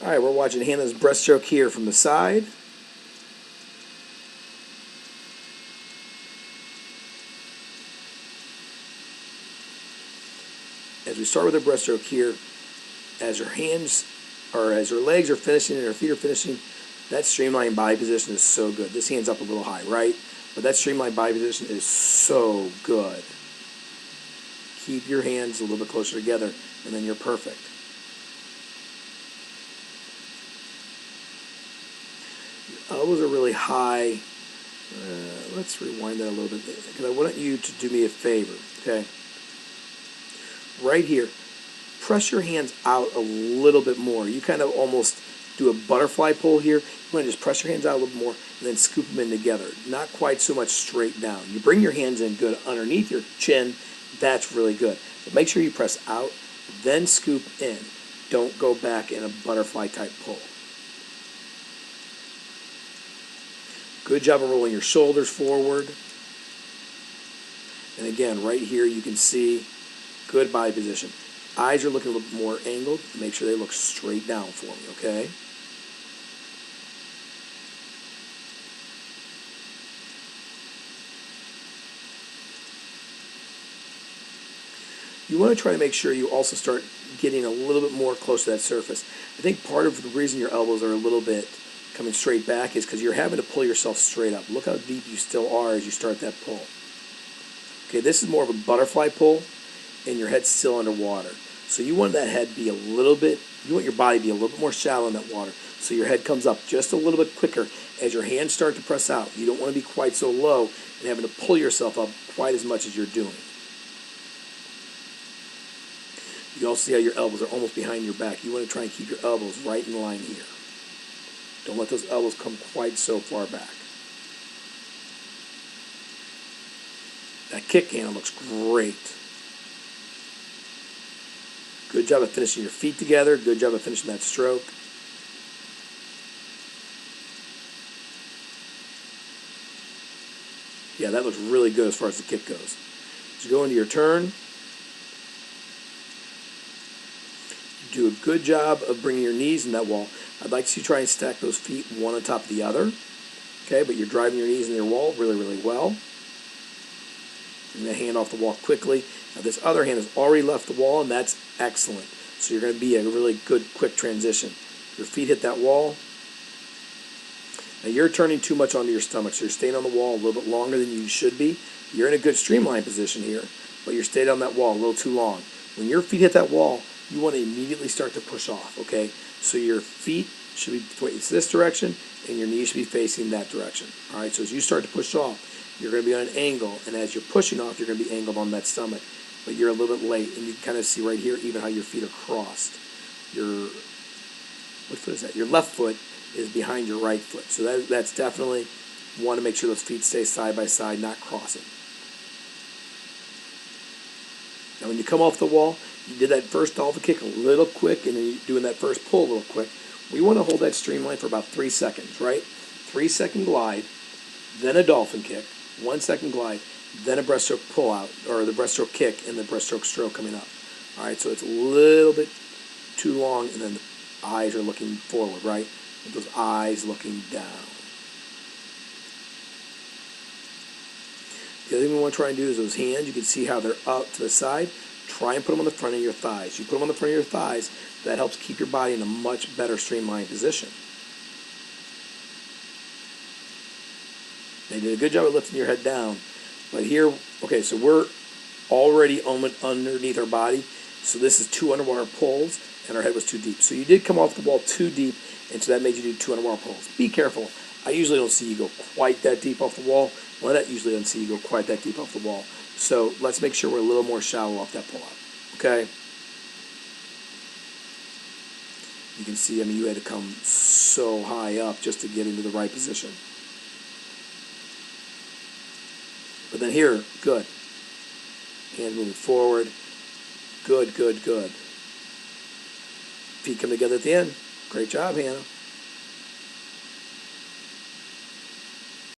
All right, we're watching Hannah's breaststroke here from the side. As we start with her breaststroke here, as her hands, or as her legs are finishing and her feet are finishing, that streamlined body position is so good. This hand's up a little high, right? But that streamlined body position is so good. Keep your hands a little bit closer together, and then you're perfect. Your elbows are really high. Let's rewind that a little bit because I want you to do me a favor, okay? Right here, press your hands out a little bit more. You kind of almost do a butterfly pull here. You want to just press your hands out a little more and then scoop them in together. Not quite so much straight down. You bring your hands in good underneath your chin. That's really good. But make sure you press out, then scoop in. Don't go back in a butterfly type pull. Good job of rolling your shoulders forward. And again, right here you can see good body position. Eyes are looking a little bit more angled. Make sure they look straight down for me, okay? You want to try to make sure you also start getting a little bit more close to that surface. I think part of the reason your elbows are a little bit coming straight back is because you're having to pull yourself straight up. Look how deep you still are as you start that pull. Okay, this is more of a butterfly pull, and your head's still underwater. So you want that head be a little bit, you want your body to be a little bit more shallow in that water. So your head comes up just a little bit quicker as your hands start to press out. You don't want to be quite so low and having to pull yourself up quite as much as you're doing. You can also see how your elbows are almost behind your back. You want to try and keep your elbows right in line here. Don't let those elbows come quite so far back. That kick handle looks great. Good job of finishing your feet together. Good job of finishing that stroke. Yeah, that looks really good as far as the kick goes. As you go into your turn, do a good job of bringing your knees in that wall. I'd like to see you try and stack those feet one on top of the other. Okay, but you're driving your knees in your wall really, really well. Bring that hand off the wall quickly. Now this other hand has already left the wall, and that's excellent. So you're going to be a really good, quick transition. Your feet hit that wall. Now you're turning too much onto your stomach, so you're staying on the wall a little bit longer than you should be. You're in a good streamline position here, but you're staying on that wall a little too long. When your feet hit that wall, you want to immediately start to push off, okay? So your feet should be facing this direction, and your knees should be facing that direction. All right, so as you start to push off, you're going to be on an angle, and as you're pushing off, you're going to be angled on that stomach. But you're a little bit late, and you can kind of see right here even how your feet are crossed. What foot is that? Your left foot is behind your right foot. So that's definitely, you want to make sure those feet stay side by side, not crossing. Now when you come off the wall, you did that first dolphin kick a little quick, and then you're doing that first pull a little quick. We want to hold that streamline for about 3 seconds, right? 3-second glide, then a dolphin kick, 1 second glide, then a breaststroke pull out, or the breaststroke kick and the breaststroke stroke coming up. All right, so it's a little bit too long, and then the eyes are looking forward, right? With those eyes looking down. The other thing we want to try and do is those hands, you can see how they're up to the side. Try and put them on the front of your thighs. You put them on the front of your thighs, that helps keep your body in a much better streamlined position. They did a good job of lifting your head down. But here, okay, so we're already underneath our body. So this is 2 underwater pulls, and our head was too deep. So you did come off the wall too deep, and so that made you do 2 underwater pulls. Be careful. I usually don't see you go quite that deep off the wall. Well, that usually doesn't see you go quite that deep off the wall. So let's make sure we're a little more shallow off that pull-out, okay? You can see, I mean, you had to come so high up just to get into the right position. But then here, good. Hands moving forward. Good, good, good. Feet come together at the end. Great job, Hannah.